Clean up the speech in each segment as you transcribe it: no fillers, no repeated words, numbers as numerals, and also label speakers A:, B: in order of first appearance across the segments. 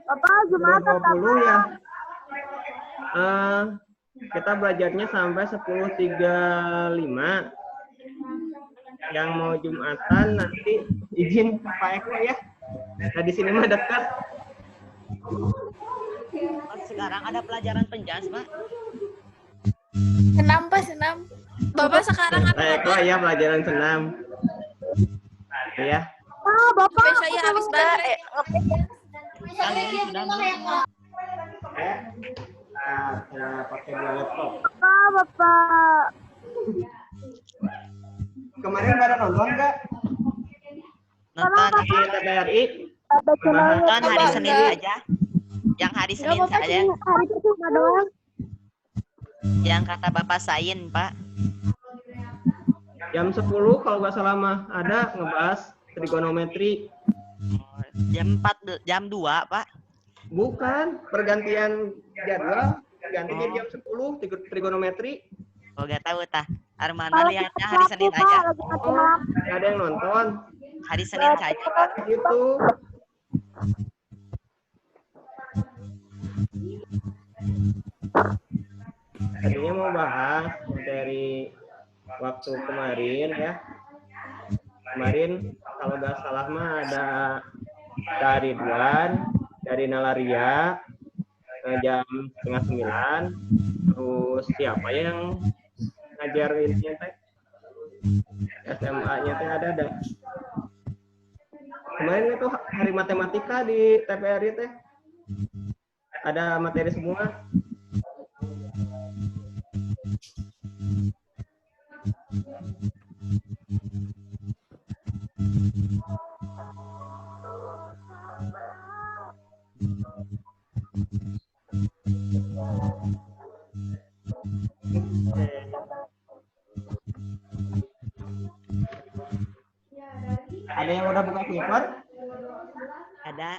A: Bapak, Jumatan
B: 20 ya. Kita belajarnya sampai 10.35. Yang mau Jumatan nanti izin Pak Eko ya. Nah, di sini mah dekat.
C: Sekarang ada pelajaran penjas, Pak.
D: Senam, Pak, senam. Bapak sekarang apa,
B: Pak Eko
D: Bapak?
B: ya pelajaran senam. Ya.
A: Bapak,
D: HP saya habis baterai.
C: Kalian sudah belum?
B: Pakai dua laptop.
A: Bapak.
B: Kemarin pada nonton nggak?
C: Nonton
B: Di TVRI.
A: Ada channelnya.
C: nonton hari
D: Enggak.
C: Senin saja. Yang hari
A: Enggak,
C: Senin
A: Bapak,
C: saja.
A: cuma hari itu cuma doang.
C: Yang kata Bapak Sain, Pak.
B: Jam 10 kalau nggak salah mah ada ngebahas trigonometri.
C: Jam 2, Pak.
B: Bukan, pergantian jadwal. Gantinya jam 10 trigonometri.
C: Oh, gak tahu tah. Armanda
A: Kalau
C: lihatnya
A: kita
C: hari
A: waktu,
C: Senin
A: Pak,
C: aja.
A: lagi malam.
B: Nggak ada yang nonton.
C: Hari Senin saja, Pak.
B: Gitu. Tadinya mau bahas dari waktu kemarin ya. Kemarin kalau nggak salah mah ada dari Ridwan, dari Nalaria, jam 8:30. Terus siapa yang ngajarinnya teh? SMA-nya teh ada. Kemarin itu hari matematika di TVRI teh. Ada materi semua. Ada yang udah buka Clipper?
C: Ada.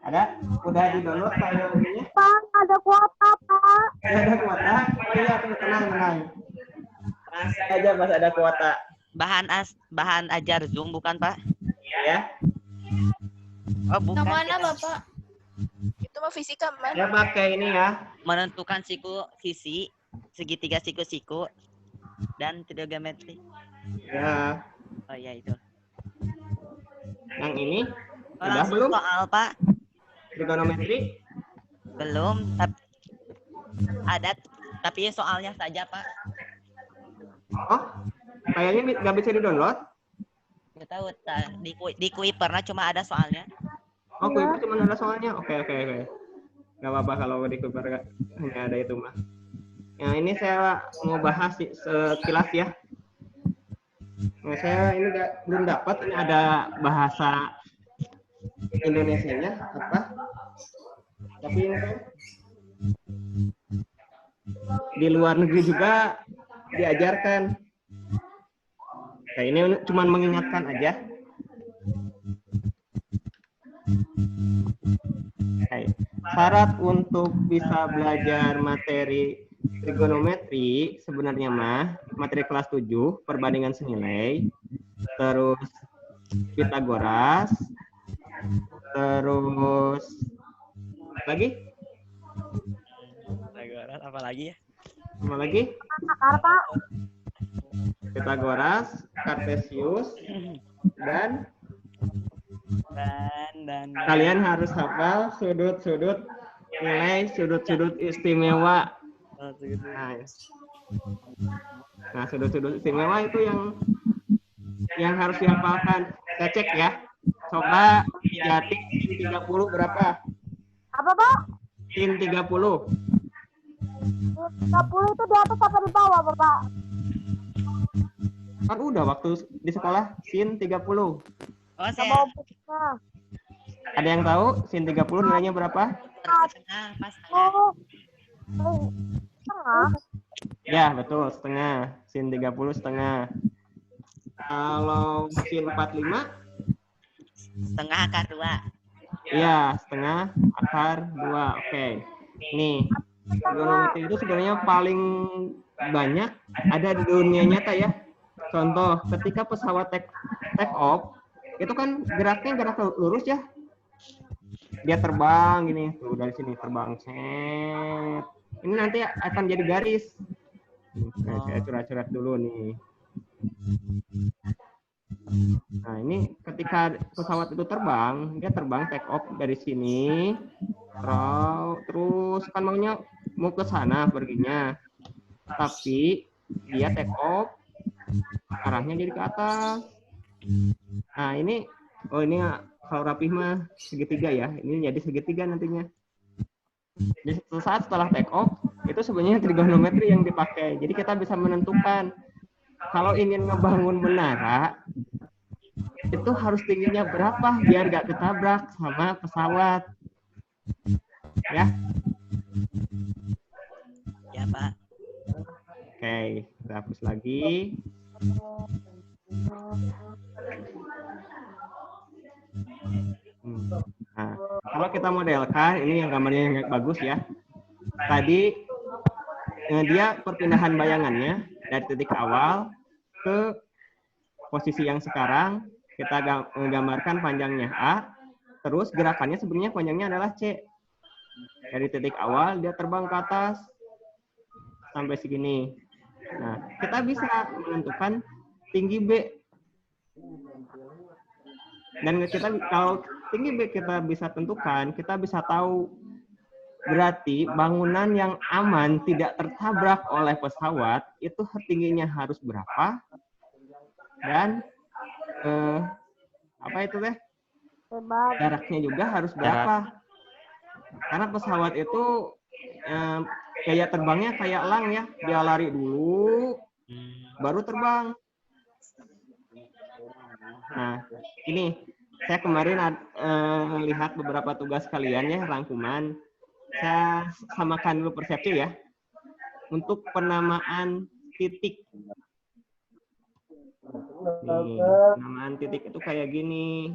B: Ada? Udah di-download filenya?
A: Pak, ada kuota, Pak.
B: Ada kuota? Oh iya, tenang. Masih aja pas ada kuota.
C: Bahan ajar Zoom bukan, Pak?
B: Ya.
C: Oh, bukan.
D: Yang mana,
C: Kita
D: Bapak? Itu mah fisika, Man.
B: Ya pakai ini ya.
C: menentukan sisi, segitiga siku-siku, dan trigonometri.
B: Ya.
C: Oh iya itu.
B: Yang ini
C: Oh,
B: udah
C: langsung
B: belum?
C: soal, Pak.
B: Trigonometri?
C: Belum, ada, tapi soalnya saja, Pak.
B: Oh, kayaknya nggak bisa di-download.
C: Nggak tahu, di Kuipernya cuma ada soalnya.
B: Oh, Kuiper cuma ada soalnya. Oke. Nggak apa-apa kalau di Kuiper hanya ada itu mah. Nah, ini saya mau bahas sekilas ya. Nah, saya ini belum dapat, ini ada bahasa Indonesianya apa? Tapi ini kan di luar negeri juga diajarkan. Nah, ini cuma mengingatkan aja. Syarat untuk bisa belajar materi trigonometri sebenarnya mah materi kelas 7 perbandingan senilai, terus Pitagoras, terus lagi
C: Pitagoras apa lagi ya?
B: sama lagi
A: Akar, Pak.
B: Pitagoras, Cartesius, dan kalian harus hafal sudut-sudut nilai, sudut-sudut istimewa. Nah, sudut-sudut istimewa itu yang harus dihafalkan. Kita cek ya. Coba jadi sin 30 berapa?
A: Apa, Pak?
B: Sin 30.
A: 30 itu di atas apa di bawah, Bapak?
B: Kan udah waktu di sekolah sin 30.
C: Oh,
A: Di
C: saya
A: bawah bukunya.
B: Ada yang tahu sin 30 nilainya berapa?
C: setengah, pas setengah.
A: Setengah.
B: Ya, betul, setengah. Sin 30 setengah. Kalau sin 45?
C: Setengah akar 2.
B: Iya, setengah akar 2. Oke. Nih, trigonometri itu sebenarnya paling banyak ada di dunia nyata ya. Contoh, ketika pesawat take off, itu kan geraknya gerak lurus ya. dia terbang gini, tuh dari sini terbang, set. Ini nanti akan jadi garis. Oke, saya coret-coret dulu nih. Nah, ini ketika pesawat itu terbang, dia terbang take off dari sini, terus kan mau ke sana perginya, tapi dia take off arahnya jadi ke atas. Nah, ini kalau rapih mah segitiga ya, ini jadi segitiga nantinya. Di saat setelah take off itu sebenarnya trigonometri yang dipakai, jadi kita bisa menentukan kalau ingin ngebangun menara itu harus tingginya berapa biar gak ketabrak sama pesawat, ya.
C: Ya, Pak.
B: Oke, kita hapus lagi. Nah, kalau kita modelkan, ini yang gambarnya yang bagus ya. Tadi dia perpindahan bayangannya dari titik awal ke posisi yang sekarang. Kita gambarkan panjangnya A, terus gerakannya sebenarnya panjangnya adalah C. Dari titik awal dia terbang ke atas sampai segini. Nah, kita bisa menentukan tinggi B. Dan kita kalau tinggi B kita bisa tentukan, kita bisa tahu berarti bangunan yang aman tidak tertabrak oleh pesawat itu tingginya harus berapa dan apa itu teh?
A: Hebat.
B: Jaraknya juga harus berapa? Karena pesawat itu kayak terbangnya kayak elang ya, dia lari dulu, baru terbang. Nah, ini saya kemarin lihat beberapa tugas kalian ya, rangkuman. Saya samakan dulu persepsi ya. Untuk penamaan titik. Nih, penamaan titik itu kayak gini.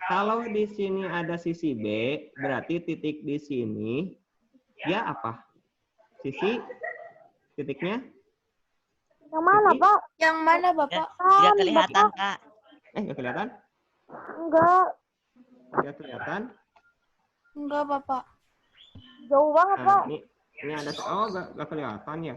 B: Kalau di sini ada sisi B, berarti titik di sini dia apa? Sisi titiknya?
A: Yang mana,
B: Titik?
A: Pak?
D: Yang mana, Bapak?
C: Tidak kelihatan, Kak.
B: Nggak kelihatan?
A: Enggak.
B: Nggak kelihatan?
D: Enggak, Bapak.
A: Jauh banget, Pak.
B: Nah, ini ada, nggak kelihatan ya?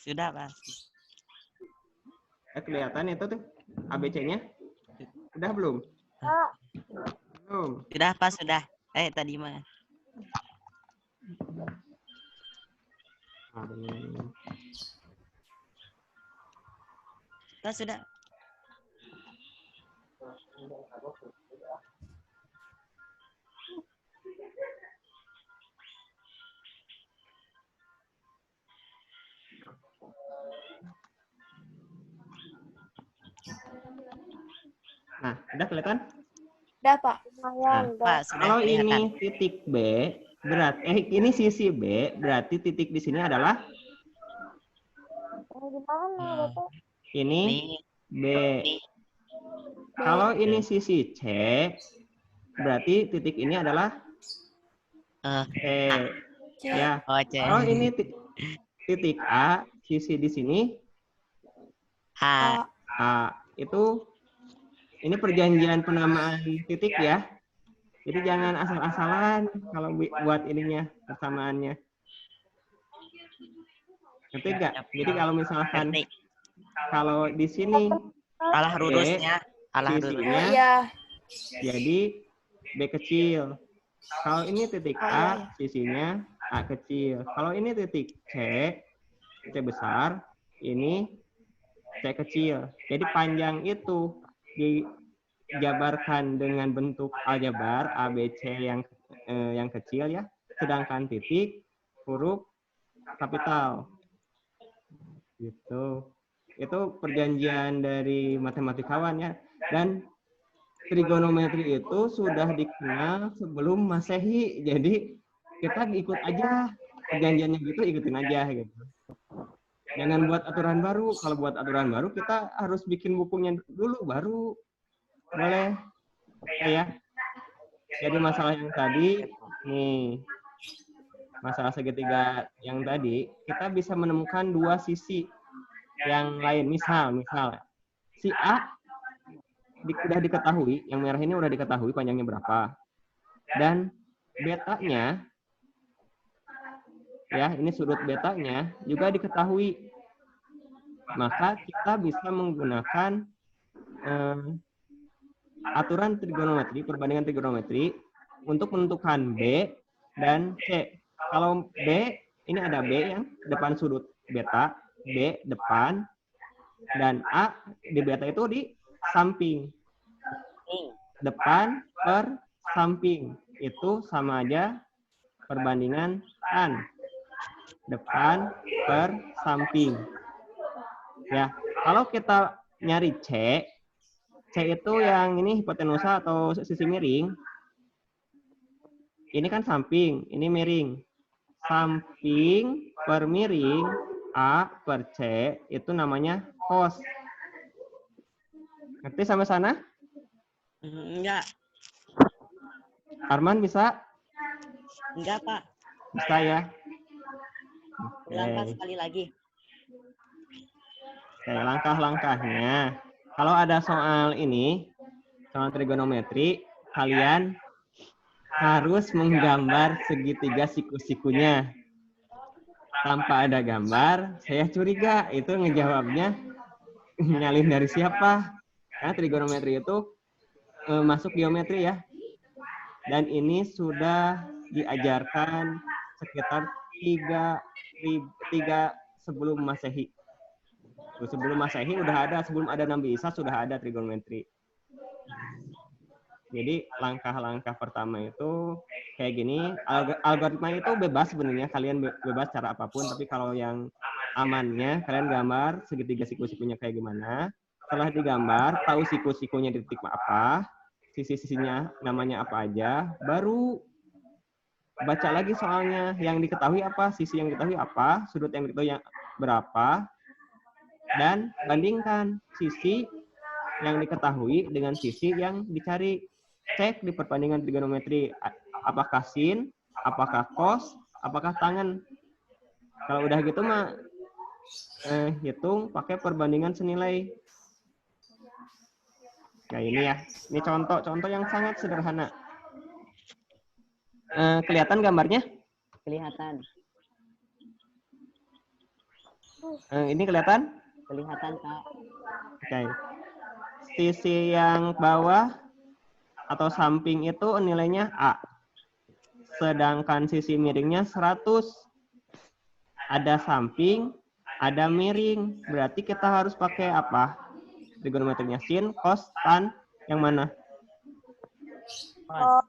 C: Sudah, Pak.
B: Kelihatan itu tuh ABC-nya? Udah belum?
A: Pak.
B: Belum.
C: Sudah, Pak, sudah. Tadi mah. Pak, sudah.
B: Nah, udah kelihatan?
D: Udah, Pak.
A: Lumayan,
C: Pak, sudah
B: Kalau
C: kelihatan.
B: ini titik B, ini sisi B, berarti titik di sini adalah
A: Yang di mana, Bapak?
B: ini
C: Nih,
B: B. Kalau ini sisi C, berarti titik ini adalah C. Ya.
C: oh, C.
B: Kalau ini titik A, sisi di sini
C: A.
B: A. Itu ini perjanjian penamaan titik ya. Jadi jangan asal-asalan kalau buat ininya persamaannya. Ngerti nggak? Jadi kalau misalkan
C: Ngerti.
B: kalau di sini
C: Alah lurusnya. Alah lurus.
B: sisinya
D: Iya.
B: jadi B kecil. Kalau ini titik A, sisinya A kecil. Kalau ini titik C, C besar, ini C kecil. Jadi panjang itu dijabarkan dengan bentuk aljabar ABC yang kecil ya, sedangkan titik huruf kapital. Gitu. Itu perjanjian dari matematikawan ya. Dan trigonometri itu sudah dikenal sebelum Masehi. Jadi kita ikut aja perjanjiannya gitu, ikutin aja gitu. Jangan buat aturan baru. Kalau buat aturan baru kita harus bikin bukunya dulu baru boleh. Oke ya. Jadi masalah yang tadi nih, masalah segitiga yang tadi, kita bisa menemukan dua sisi yang lain. Misal si A udah diketahui, yang merah ini udah diketahui panjangnya berapa. Dan betanya, ya ini sudut betanya juga diketahui. Maka kita bisa menggunakan aturan trigonometri, perbandingan trigonometri untuk menentukan B dan C. Kalau B, ini ada B yang depan sudut beta, B depan, dan A di beta itu di samping. Depan per samping. Itu sama aja perbandingan tan. Depan per samping. Ya, kalau kita nyari C itu yang ini hipotenusa atau sisi miring. Ini kan samping, ini miring. Samping per miring A per C itu namanya cos. Ngerti sampai sana?
C: Enggak.
B: Arman bisa?
C: Enggak, Pak.
B: Bisa ya?
C: Ulangkan
B: Oke.
C: sekali lagi.
B: Oke, langkah-langkahnya. Kalau ada soal ini, soal trigonometri, kalian harus menggambar segitiga siku-sikunya. Tanpa ada gambar, saya curiga itu ngejawabnya nyalin dari siapa. Karena trigonometri itu masuk geometri ya. Dan ini sudah diajarkan sekitar 3 sebelum Masehi. Sebelum Masehi udah ada, sebelum ada Nabi Isa sudah ada trigonometri. Jadi langkah-langkah pertama itu kayak gini. Algoritma itu bebas sebenarnya, kalian bebas cara apapun. Tapi kalau yang amannya, kalian gambar segitiga siku-sikunya kayak gimana. Setelah digambar, tahu siku-sikunya di titik apa, sisi-sisinya namanya apa aja, baru baca lagi soalnya. Yang diketahui apa, sisi yang diketahui apa, sudut yang diketahui yang berapa, dan bandingkan sisi yang diketahui dengan sisi yang dicari. Cek di perbandingan trigonometri apakah sin, apakah cos, apakah tangen. Kalau udah gitu mah hitung pakai perbandingan senilai. Nah ini ya, ini contoh yang sangat sederhana. Kelihatan gambarnya?
C: Kelihatan.
B: Ini kelihatan?
C: Kelihatan, Pak.
B: Oke. Sisi yang bawah atau samping itu nilainya A. Sedangkan sisi miringnya 100. Ada samping, ada miring. Berarti kita harus pakai apa? Trigonometrinya sin, cos, tan. Yang mana?
C: Cos.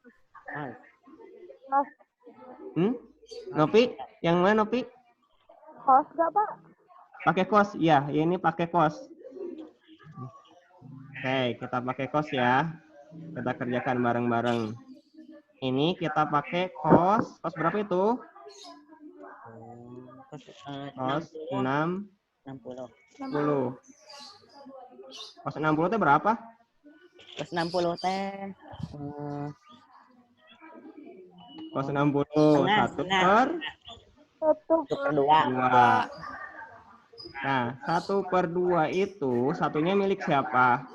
B: Nopi? Yang mana Nopi?
A: Cos nggak, Pak?
B: Pakai cos. Iya, ini pakai cos. Oke, kita pakai cos ya. Kita kerjakan bareng-bareng. Ini kita pakai cos. Cos berapa itu? Cos 60.
C: 60.
B: Cos 60 itu berapa?
C: Cos 60 teh.
B: Cos 60. 1 per
C: 1/2.
B: 2. Nah, 1/2 itu satunya milik siapa?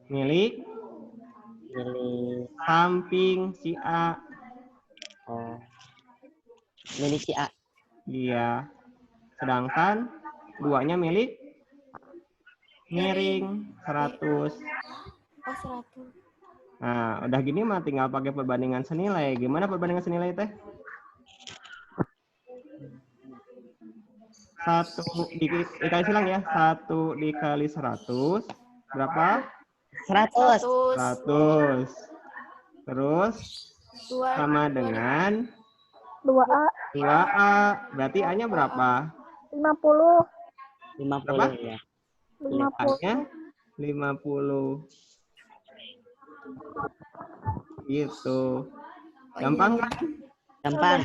B: Milik samping si A.
C: Oh. Milik si A.
B: Iya. Sedangkan 2-nya milik miring 100.
D: Oh, 100.
B: Nah, udah gini mah tinggal pakai perbandingan senilai. Gimana perbandingan senilai teh? 1 dikali silang ya. 1 dikali 100 berapa?
C: 100.
B: 100. Terus
D: 2.
B: sama dengan
A: 2A
B: 2A. Berarti A-nya berapa?
A: 50.
C: 50 ya.
A: 50.
B: A-nya 50. Gitu. Gampang kan?
C: Gampang.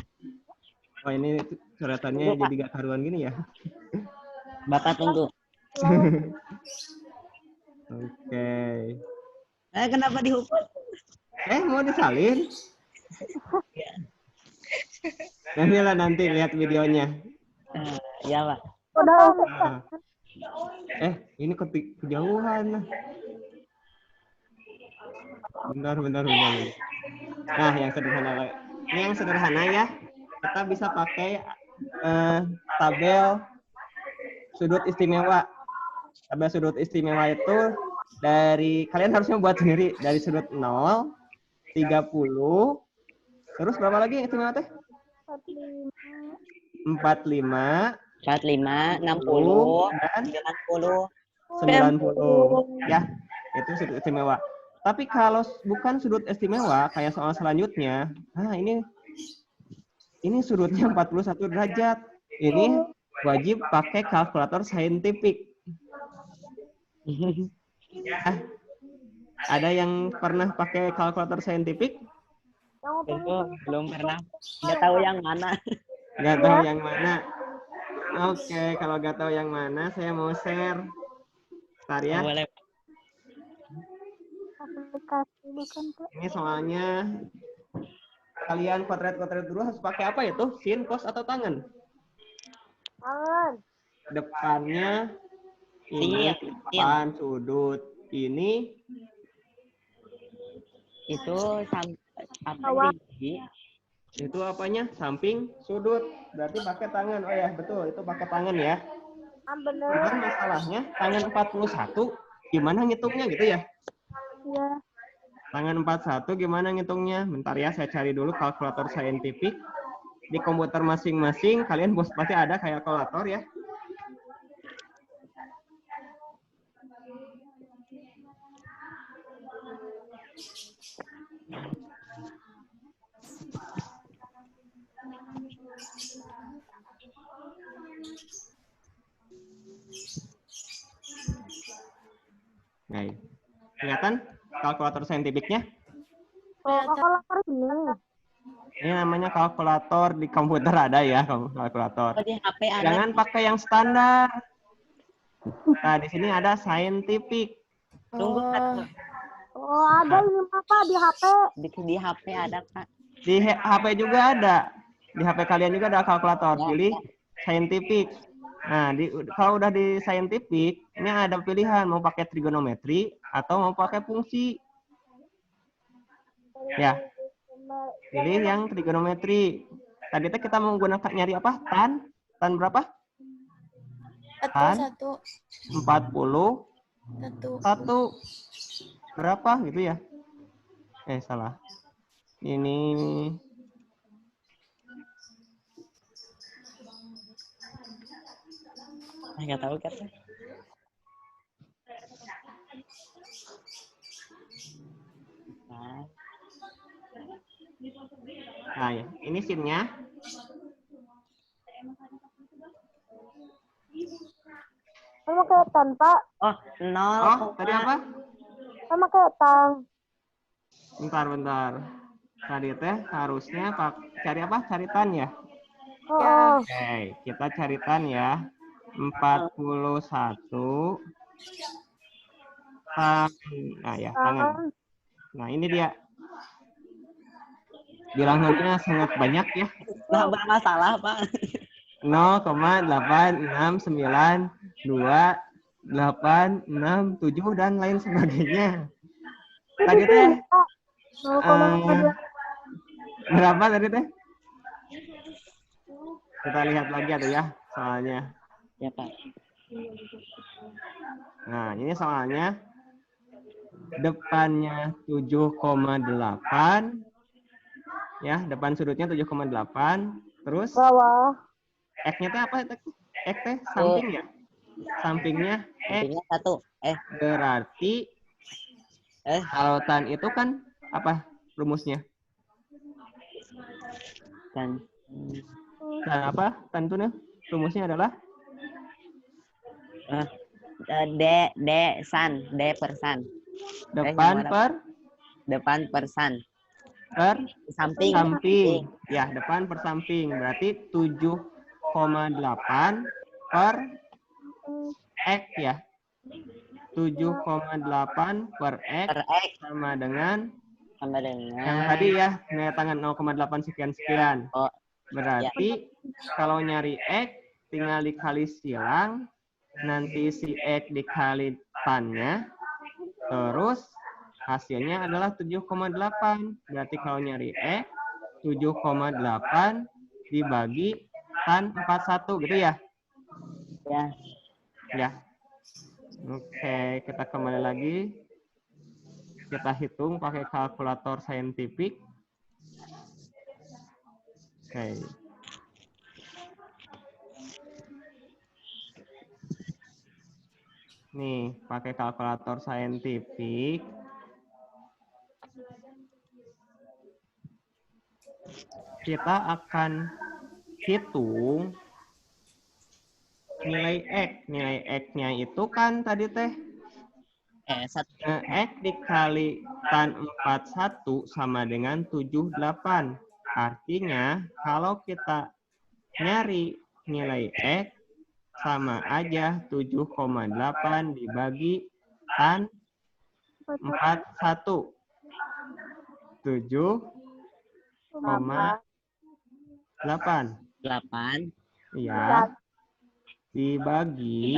B: Oh, ini coretannya jadi gak karuan gini ya.
C: Bapak tunggu.
B: Oke.
C: Kenapa dihukum?
B: Mau disalin? Nanti lihat videonya.
C: Ya Pak.
A: Udah.
B: Ah. Ini kejauhan. Bentar. Nah, yang sederhana. Ini yang sederhana ya. Kita bisa pakai tabel sudut istimewa. Tabel sudut istimewa itu dari kalian harusnya buat sendiri dari sudut 0, 30, terus berapa lagi istimewa teh? 45,
C: 45, 60,
B: dan
C: 90.
B: 90. Ya, itu sudut istimewa. Tapi kalau bukan sudut istimewa kayak soal selanjutnya, ini sudutnya 41 derajat. Ini wajib pakai kalkulator saintifik. Ada yang pernah pakai kalkulator saintifik?
C: Belum pernah. Nggak tahu yang mana.
B: Nggak tahu yang mana. Oke, kalau nggak tahu yang mana, saya mau share. Bentar ya.
C: Boleh.
A: Aplikasi bukan Pak.
B: Ini soalnya kalian potret dulu harus pakai apa itu? Sin, cos, atau tangan?
A: Tangan.
B: Depannya ini depan sudut ini
C: Itu
A: Bawah.
B: itu apanya? Samping sudut. Berarti pakai tangan. Oh ya, betul. Itu pakai tangan ya.
A: Bener.
B: Cuman masalahnya tangan 41 gimana ngitungnya gitu ya?
A: Iya.
B: Tangan 41 gimana ngitungnya? Bentar ya, saya cari dulu kalkulator saintifik. Di komputer masing-masing kalian pasti ada kayak kalkulator ya. Nah, kelihatan kalkulator saintifiknya?
A: Kalkulator ini.
B: Ini namanya kalkulator di komputer ada ya, kalkulator.
C: Di HP ada.
B: Jangan pakai yang standar. Nah, di sini ada saintifik.
C: Tunggu Kak.
A: Oh, ada ini Pak di HP.
C: Di HP ada Kak.
B: Di HP juga ada. Di HP kalian juga ada kalkulator. Pilih saintifik. Nah, kalau udah di saintifik, ini ada pilihan mau pakai trigonometri atau mau pakai fungsi. Ya, pilih yang trigonometri. Tadi kita mau gunakan nyari apa? Tan berapa? Tan 41 berapa gitu ya? Salah. Ini
C: Nggak tahu Kak.
B: Nah, ya. Ini sinnya.
A: Sama kayak tan Pak.
C: Oh, 0.
B: Oh, tadi apa?
A: Sama kayak tang.
B: Bentar. Tadi teh harusnya cari apa? Cari tan ya?
A: Oh.
B: Oke, kita cari tan ya. 41 tan. Nah, ya, tangan. Nah, ini dia. Bilangannya sangat banyak ya.
C: Nah, bermasalah Pak.
B: 0,8692867 dan lain sebagainya. Tadi teh berapa tadi teh? Kita lihat lagi atau ya soalnya.
C: Ya Pak.
B: Nah, ini soalnya depannya 7,8 ya, depan sudutnya 7,8, terus
A: bawah.
B: X-nya teh apa? X teh samping ya? Sampingnya X.
C: Sampingnya 1.
B: Berarti kalau tan itu kan apa rumusnya?
C: Dan
B: apa? Tan itu nih rumusnya adalah
C: D per san.
B: depan
C: per san.
B: Per
C: Samping.
B: Ya, depan per samping. Berarti 7,8 per X ya. 7,8 per X
C: Per X
B: sama dengan
C: sama dengan
B: yang tadi ya, nilai tangan 0,8 sekian-sekian.
C: Oh,
B: Berarti kalau nyari X, tinggal dikali silang, nanti si X dikali tannya, terus hasilnya adalah 7,8. Berarti kalau nyari X, 7,8 dibagi tan 41 gitu ya?
C: ya.
B: Ya. Oke, kita kembali lagi. Kita hitung pakai kalkulator saintifik. Oke. Nih, pakai kalkulator saintifik. Kita akan hitung nilai X. Nilai X-nya itu kan tadi teh X dikali tan 41 sama dengan 78. Artinya kalau kita nyari nilai X sama aja 7,8 dibagi tan 41. 7,8.
C: 8
B: Ya. Dibagi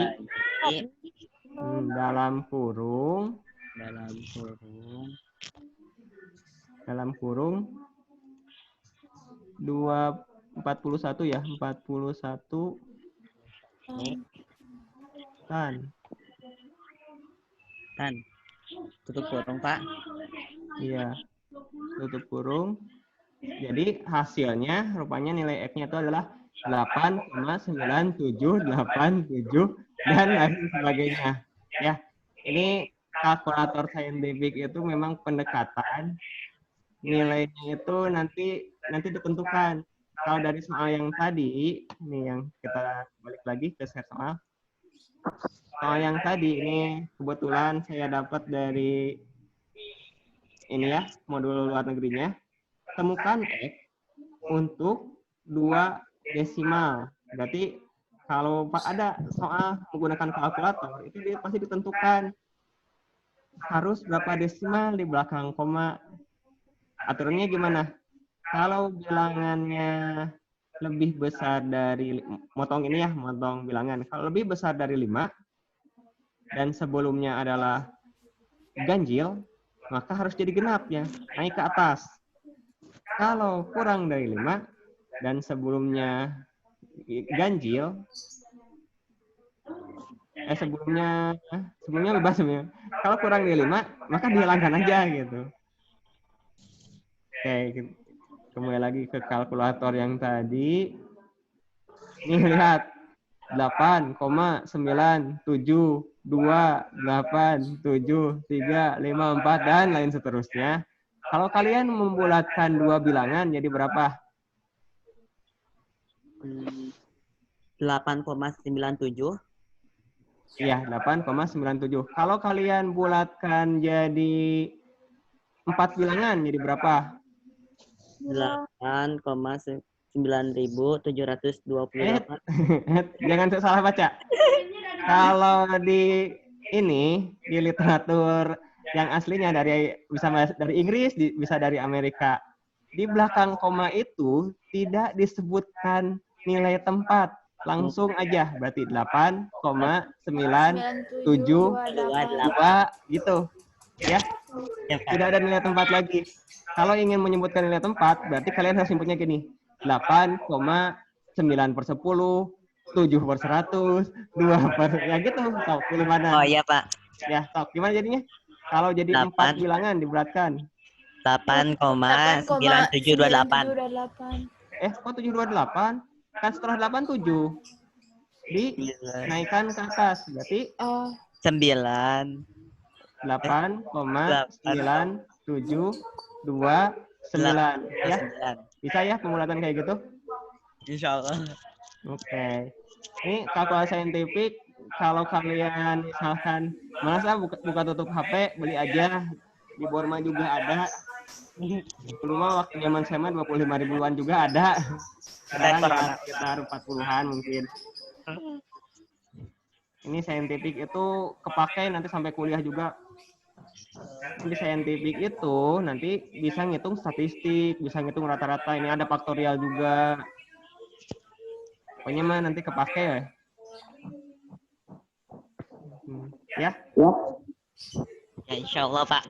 B: dalam kurung
C: dalam kurung
B: 41 ya, 41 tan.
C: tutup kurung Pak.
B: Iya, tutup kurung. Jadi hasilnya rupanya nilai X-nya itu adalah 8,9787 dan lain sebagainya. Ya, ini kalkulator saintifik itu memang pendekatan. Nilainya itu nanti ditentukan. Kalau dari soal yang tadi, ini yang kita balik lagi ke share soal. Soal yang tadi ini kebetulan saya dapat dari ini ya, modul luar negerinya. Temukan X untuk 2 desimal. Berarti kalau ada soal menggunakan kalkulator, itu dia pasti ditentukan harus berapa desimal di belakang koma. Aturannya gimana? Kalau bilangannya lebih besar dari, motong ini ya, motong bilangan. Kalau lebih besar dari 5, dan sebelumnya adalah ganjil, maka harus jadi genap ya, naik ke atas. Kalau kurang dari 5 dan sebelumnya ganjil, sebelumnya bebas sebenarnya. Kalau kurang dari 5, maka dihilangkan aja gitu. Oke, kembali lagi ke kalkulator yang tadi. Nih lihat, 8,972,87354 dan lain seterusnya. Kalau kalian membulatkan 2 bilangan jadi berapa?
C: 8,97.
B: Iya, 8,97. Kalau kalian bulatkan jadi 4 bilangan jadi berapa?
C: 8,9728.
B: Jangan salah baca. Kalau di literatur yang aslinya bisa dari Inggris, bisa dari Amerika. Di belakang koma itu tidak disebutkan nilai tempat. Langsung aja, berarti 8,972 gitu. Ya. Tidak ada nilai tempat lagi. Kalau ingin menyebutkan nilai tempat, berarti kalian harus nyebutnya gini. 8,9/10, 7/100, 2/, ya gitu. Sok, pilih mana?
C: Oh iya Pak.
B: Ya, sok. Gimana jadinya? Kalau jadi 4 bilangan diberatkan.
C: 8,9728.
B: Kok 728? Kan setelah 8, 7. Dinaikkan ke atas. Berarti
C: 9.
B: 8,97229. Ya, bisa ya pembulatan kayak gitu?
C: Insya Allah.
B: Oke. Ini kalkulator saintifik. Kalau kalian misalkan malas buka tutup HP, beli aja. Di Borma juga ada. Dulu mah waktu zaman saya mah 25 ribuan juga ada. Sekarang
C: Rekor
B: ya
C: anak.
B: sekitar 40-an mungkin. Ini saintifik itu kepakai nanti sampai kuliah juga. Di saintifik itu nanti bisa ngitung statistik, bisa ngitung rata-rata. Ini ada faktorial juga. Pokoknya mah nanti kepake ya. Ya.
C: Ya insya Allah Pak.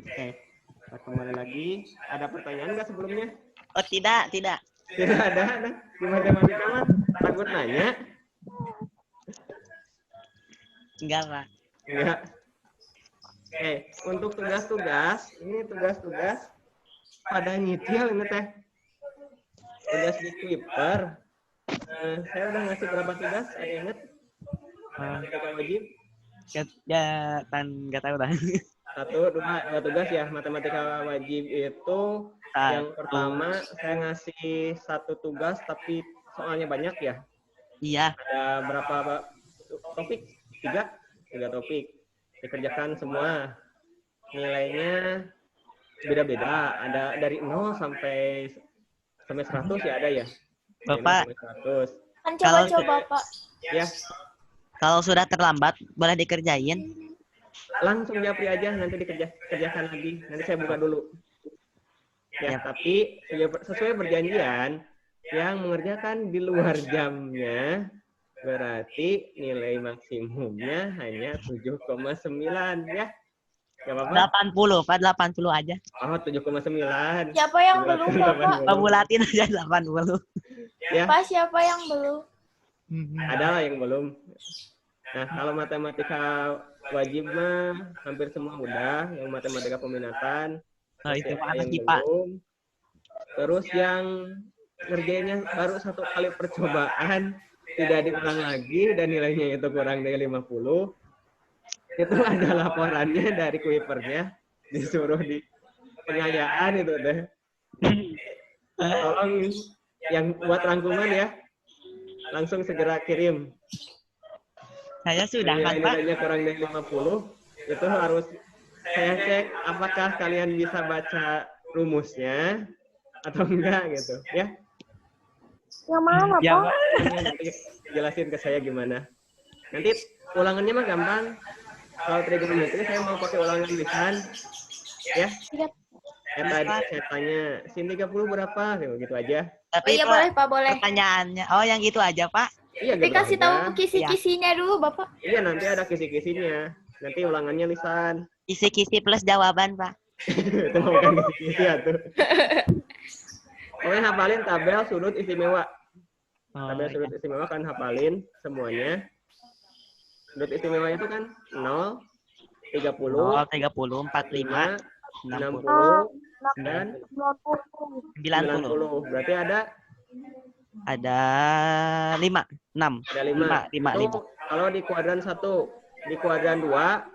B: Oke. Kita kembali lagi. Ada pertanyaan nggak sebelumnya?
C: Oh tidak.
B: Tidak ada. Di matematika mah takut nanya.
C: Enggak Pak.
B: Enggak. Oke, untuk tugas-tugas, ini tugas-tugas pada nyicil ini teh. Tugas di Kuiper. Saya udah ngasih berapa tugas? Ada yang ingat? Matematika wajib.
C: Ya nggak tahu lah.
B: 1, 2 tugas ya. Matematika wajib itu yang pertama saya ngasih 1 tugas tapi soalnya banyak ya.
C: Iya.
B: Ada berapa topik? 3 topik. Dikerjakan semua. Nilainya beda-beda. Ada dari 0 sampai 100 ya ada ya.
C: Bapak,
B: 0 sampai 100.
D: Kan
C: Kalau-
D: coba-coba, Pak.
B: Ya,
C: kalau sudah terlambat boleh dikerjain.
B: langsung japri aja nanti dikerjakan lagi. Nanti saya buka dulu. Ya, tapi sesuai perjanjian yang mengerjakan di luar jamnya berarti nilai maksimumnya hanya 7,9 ya. Gak apa-apa.
C: 80 Pak, 80 aja.
B: Oh, 7,9.
D: Siapa yang belum, Bapak?
C: Pak bulatin aja 80.
B: Ya,
D: Pak, siapa yang belum?
B: ada lah yang belum. Nah, kalau matematika wajib mah hampir semua udah. Yang matematika peminatan.
C: Oh, itu
B: masih
C: Pak
B: ada
C: anak
B: yang
C: IPA.
B: belum. Terus yang ngerjainnya baru 1 kali percobaan, tidak diulang lagi dan nilainya itu kurang dari 50. Itu ada laporannya dari Kuipernya, disuruh di pengayaan itu deh. Tolong yang buat rangkuman ya, langsung segera kirim.
C: Saya sudah kan Pak.
B: Nilainya kurang dari 50, itu harus saya cek apakah kalian bisa baca rumusnya atau enggak gitu ya.
A: Yang mana,
C: Ya
A: Pak?
C: Pak.
B: Nanti jelasin ke saya gimana. Nanti ulangannya mah gampang. Kalau trigonometri saya mau pakai ulangan lisan. Ya. Tadi saya tanya, sin 30 berapa? Gitu aja.
D: Oh
C: Tapi
D: iya,
C: Pak,
D: boleh, Pak, boleh.
C: pertanyaannya, oh yang gitu aja Pak.
B: Iya,
D: Tapi
B: gitu
D: kasih
B: aja.
D: tahu kisi-kisinya dulu, Bapak.
B: Iya, nanti ada kisi-kisinya. Nanti ulangannya lisan.
C: Kisi-kisi plus jawaban Pak.
B: Itu mah bukan kisi-kisi ya tuh. Pokoknya hafalin tabel sudut istimewa.
C: Oh,
B: Tabel sudut istimewa kan hafalin semuanya. Sudut istimewa itu kan 0, 30,
C: 30, 45,
B: 60, dan
C: 90.
B: 90. Berarti ada
C: Ada 5, 6.
B: ada 5.
C: 5.
B: Itu kalau di kuadran 1, di kuadran 2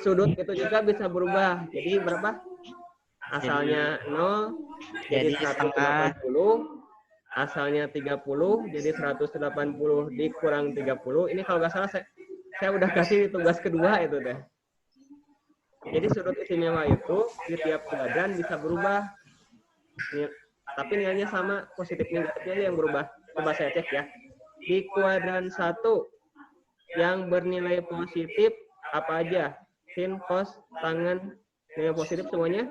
B: sudut itu juga bisa berubah. Jadi berapa? Asalnya 0 jadi
C: Jadi
B: 180. Asalnya 30 jadi 180 dikurang 30. Ini kalau nggak salah saya udah kasih tugas kedua itu deh. Jadi sudut istimewa itu di tiap kuadran bisa berubah. Tapi nilainya sama, positif negatifnya aja yang berubah. Coba saya cek ya. Di kuadran 1 yang bernilai positif apa aja? Sin, cos, tangen, nilai positif semuanya?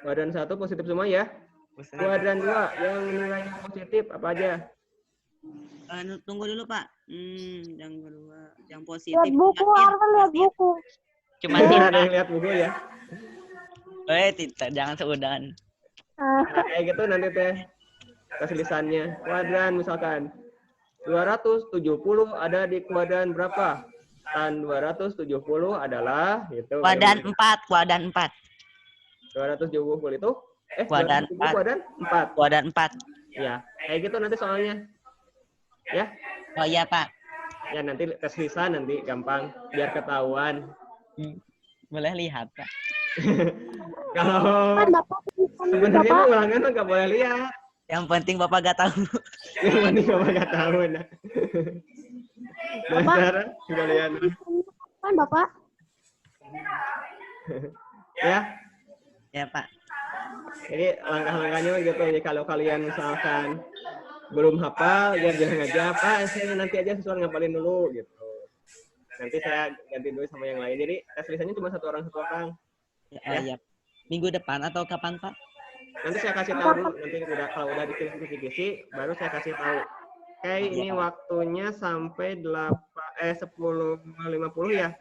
B: Kuadran 1 positif semua ya. Kuadran 2 yang nilainya positif apa aja?
C: Tunggu dulu Pak. Yang kedua, yang positif.
A: Lihat buku, Arman lihat buku.
C: Cuma
B: Ada yang
C: tidak.
B: lihat buku ya.
C: Tidak, jangan seudan.
B: Nah, kayak gitu nanti teh kasih lisannya. Kuadran misalkan 270 ada di kuadran berapa? Tan 270 adalah gitu.
C: Kuadran 4, kuadran 4.
B: 270 itu
C: Kuadran
B: 270
C: 4.
B: kuadran 4.
C: Kuadran 4.
B: Ya, kayak gitu nanti soalnya. Ya.
C: Oh iya Pak.
B: Ya nanti tes lisan nanti gampang biar ketahuan.
C: Boleh lihat Pak.
B: Kalau
A: Kan Bapak
B: sebenarnya
A: Bapak
B: mah ulangan mah nggak boleh lihat.
C: Yang penting Bapak gak tahu.
B: Yang penting Bapak nggak tahu nah. Dasar kalian.
A: kan Bapak
B: Ya,
C: Ya Pak.
B: jadi langkah-langkahnya gitu. Jadi kalau kalian misalkan belum hafal, ya jangan aja Pak, saya nanti aja siswa ngapalin dulu gitu. Nanti saya ganti dulu sama yang lain. Jadi tes lisannya cuma satu orang.
C: Ya. Ya. Minggu depan atau kapan Pak?
B: Nanti saya kasih tahu dulu. Nanti kalau udah dikisi baru saya kasih tahu. Oke, ini waktunya sampai 10.50 ya.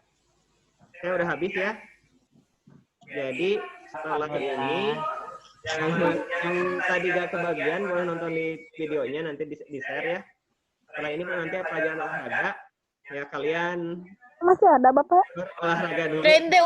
B: Saya udah habis ya. Jadi setelah ini yang tadi gak kebagian boleh nonton di videonya, nanti di share ya. Setelah ini nanti pelajaran olahraga ya, kalian
A: Masih ada Bapak?
B: berolahraga dulu.
D: Rende